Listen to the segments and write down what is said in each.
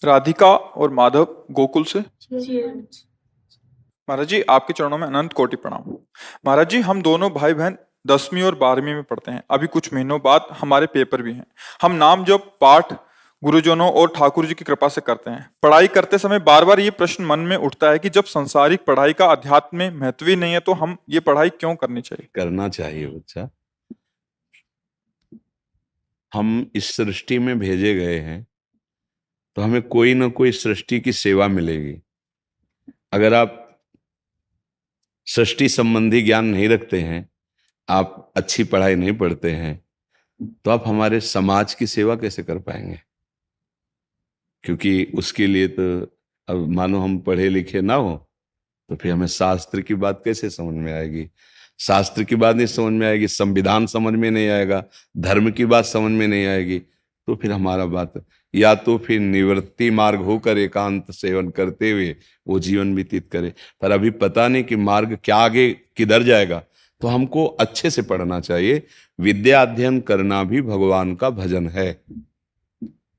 राधिका और माधव गोकुल से। जी। महाराज जी, आपके चरणों में अनंत कोटि प्रणाम। महाराज जी, हम दोनों भाई बहन 10वीं और 12वीं में पढ़ते हैं। अभी कुछ महीनों बाद हमारे पेपर भी हैं। हम नाम जप पाठ गुरुजनों और ठाकुर जी की कृपा से करते हैं। पढ़ाई करते समय बार बार ये प्रश्न मन में उठता है कि जब संसारिक पढ़ाई का अध्यात्म में महत्व ही नहीं है तो हम ये पढ़ाई क्यों करनी चाहिए? करना चाहिए बच्चा। हम इस सृष्टि में भेजे गए हैं तो हमें कोई ना कोई सृष्टि की सेवा मिलेगी। अगर आप सृष्टि संबंधी ज्ञान नहीं रखते हैं, आप अच्छी पढ़ाई नहीं पढ़ते हैं, तो आप हमारे समाज की सेवा कैसे कर पाएंगे? क्योंकि उसके लिए तो अब मानो हम पढ़े लिखे ना हो तो फिर हमें शास्त्र की बात कैसे समझ में आएगी? शास्त्र की बात नहीं समझ में आएगी, संविधान समझ में नहीं आएगा, धर्म की बात समझ में नहीं आएगी, तो फिर हमारा बात या तो फिर निवृत्ति मार्ग होकर एकांत सेवन करते हुए वो जीवन व्यतीत करे। पर अभी पता नहीं कि मार्ग क्या आगे किधर जाएगा, तो हमको अच्छे से पढ़ना चाहिए। विद्या अध्ययन करना भी भगवान का भजन है,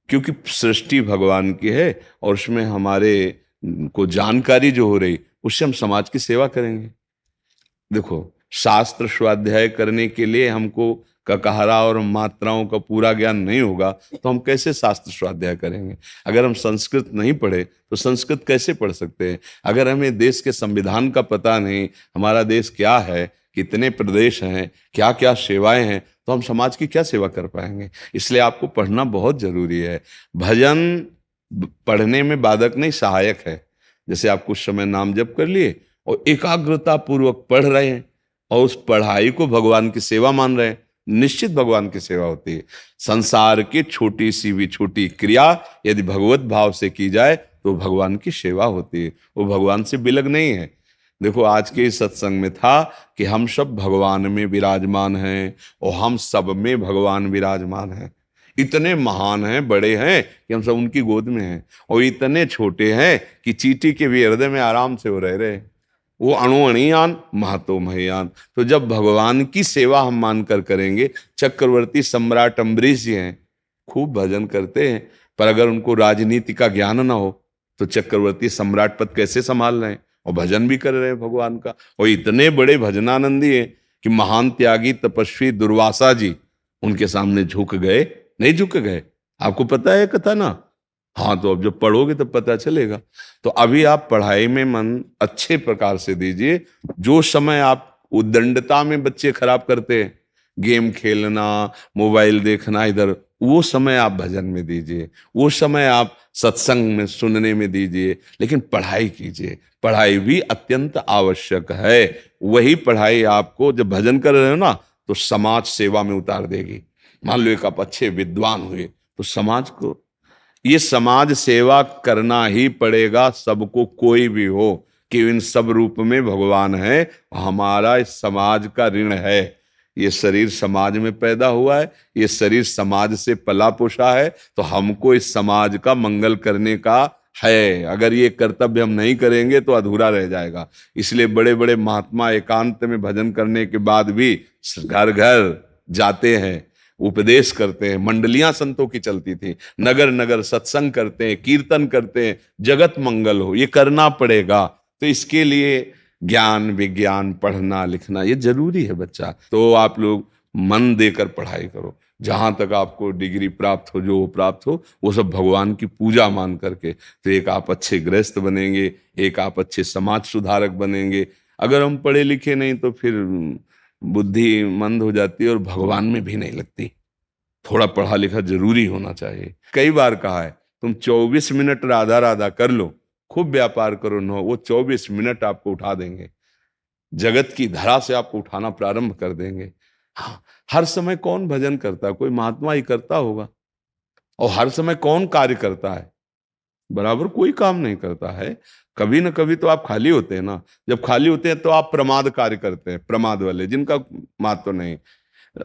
क्योंकि सृष्टि भगवान की है और उसमें हमारे को जानकारी जो हो रही उससे हम समाज की सेवा करेंगे। देखो, शास्त्र स्वाध्याय करने के लिए हमको ककहरा और मात्राओं का पूरा ज्ञान नहीं होगा तो हम कैसे शास्त्र स्वाध्याय करेंगे? अगर हम संस्कृत नहीं पढ़े तो संस्कृत कैसे पढ़ सकते हैं? अगर हमें देश के संविधान का पता नहीं, हमारा देश क्या है, कितने प्रदेश हैं, क्या क्या सेवाएं हैं, तो हम समाज की क्या सेवा कर पाएंगे? इसलिए आपको पढ़ना बहुत जरूरी है। भजन पढ़ने में बाधक नहीं, सहायक है। जैसे आप कुछ समय नाम जप कर लिए और एकाग्रता पूर्वक पढ़ रहे हैं और उस पढ़ाई को भगवान की सेवा मान रहे हैं, निश्चित भगवान की सेवा होती है। संसार की छोटी सी भी छोटी क्रिया यदि भगवत भाव से की जाए तो भगवान की सेवा होती है, वो भगवान से बिलग नहीं है। देखो, आज के इस सत्संग में था कि हम सब भगवान में विराजमान हैं और हम सब में भगवान विराजमान हैं। इतने महान हैं, बड़े हैं कि हम सब उनकी गोद में हैं, और इतने छोटे हैं कि चींटी के भी हृदय में आराम से वो रह रहे। वो अणुअणियान महतो महयान। तो जब भगवान की सेवा हम मानकर करेंगे, चक्रवर्ती सम्राट अम्बरीश जी हैं, खूब भजन करते हैं, पर अगर उनको राजनीति का ज्ञान ना हो तो चक्रवर्ती सम्राट पद कैसे संभाल रहे हैं? और भजन भी कर रहे हैं भगवान का, और इतने बड़े भजनानंदी हैं कि महान त्यागी तपस्वी दुर्वासा जी उनके सामने झुक गए? नहीं झुक गए। आपको पता है कथा ना? हाँ, तो अब जब पढ़ोगे तब पता चलेगा। तो अभी आप पढ़ाई में मन अच्छे प्रकार से दीजिए। जो समय आप उद्दंडता में बच्चे खराब करते हैं, गेम खेलना, मोबाइल देखना, इधर वो समय आप भजन में दीजिए, वो समय आप सत्संग में सुनने में दीजिए, लेकिन पढ़ाई कीजिए। पढ़ाई भी अत्यंत आवश्यक है। वही पढ़ाई आपको जब भजन कर रहे हो ना तो समाज सेवा में उतार देगी। मान लो एक आप अच्छे विद्वान हुए तो समाज को ये समाज सेवा करना ही पड़ेगा, सबको, कोई भी हो, कि इन सब रूप में भगवान है। हमारा इस समाज का ऋण है। ये शरीर समाज में पैदा हुआ है, ये शरीर समाज से पला पोषा है, तो हमको इस समाज का मंगल करने का है। अगर ये कर्तव्य हम नहीं करेंगे तो अधूरा रह जाएगा। इसलिए बड़े बड़े महात्मा एकांत में भजन करने के बाद भी घर घर जाते हैं, उपदेश करते हैं। मंडलियां संतों की चलती थी, नगर नगर सत्संग करते हैं, कीर्तन करते हैं, जगत मंगल हो। ये करना पड़ेगा। तो इसके लिए ज्ञान विज्ञान पढ़ना लिखना ये जरूरी है बच्चा। तो आप लोग मन देकर पढ़ाई करो। जहां तक आपको डिग्री प्राप्त हो, जो प्राप्त हो, वो सब भगवान की पूजा मान करके। तो एक आप अच्छे गृहस्थ बनेंगे, एक आप अच्छे समाज सुधारक बनेंगे। अगर हम पढ़े लिखे नहीं तो फिर बुद्धि मंद हो जाती है और भगवान में भी नहीं लगती। थोड़ा पढ़ा लिखा जरूरी होना चाहिए। कई बार कहा है, तुम 24 मिनट राधा राधा कर लो, खूब व्यापार करो न, वो 24 मिनट आपको उठा देंगे, जगत की धरा से आपको उठाना प्रारंभ कर देंगे। हाँ, हर समय कौन भजन करता है? कोई महात्मा ही करता होगा। और हर समय कौन कार्य करता है? बराबर कोई काम नहीं करता है। कभी ना कभी तो आप खाली होते हैं ना। जब खाली होते हैं तो आप प्रमाद कार्य करते हैं, प्रमाद वाले, जिनका महत्व नहीं।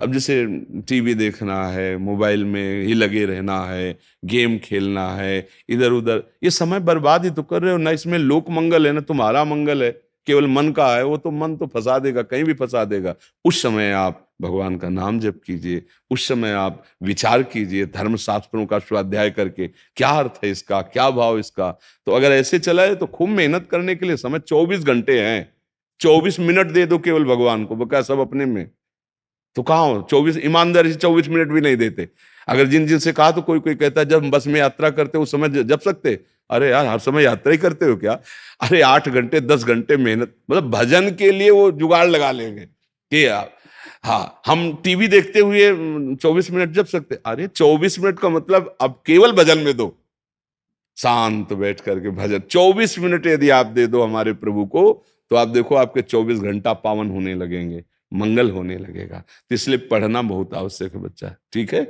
अब जैसे टीवी देखना है, मोबाइल में ही लगे रहना है, गेम खेलना है, इधर उधर, ये समय बर्बाद ही तो कर रहे हो ना। इसमें लोक मंगल है ना तुम्हारा मंगल है, केवल मन का है। वो तो मन तो फंसा देगा, कहीं भी फंसा देगा। उस समय आप भगवान का नाम जप कीजिए, उस समय आप विचार कीजिए धर्म शास्त्रों का स्वाध्याय करके क्या अर्थ है इसका, क्या भाव इसका। तो अगर ऐसे चला है तो खूब मेहनत करने के लिए समय 24 घंटे हैं। 24 मिनट दे दो केवल भगवान को, बका सब अपने में। तो कहाँ हो 24, ईमानदारी से 24 मिनट भी नहीं देते। अगर जिन जिन से कहा तो कोई कोई कहता है जब बस में यात्रा करते उस समय जप सकते। अरे यार हर समय यात्रा ही करते हो क्या? अरे 8 घंटे 10 घंटे मेहनत, मतलब भजन के लिए वो जुगाड़ लगा लेंगे कि हाँ हम टीवी देखते हुए 24 मिनट जप सकते। अरे 24 मिनट का मतलब अब केवल भजन में दो, शांत बैठ करके भजन 24 मिनट यदि आप दे दो हमारे प्रभु को, तो आप देखो आपके 24 घंटा पावन होने लगेंगे, मंगल होने लगेगा। तो इसलिए पढ़ना बहुत आवश्यक है बच्चा, ठीक है।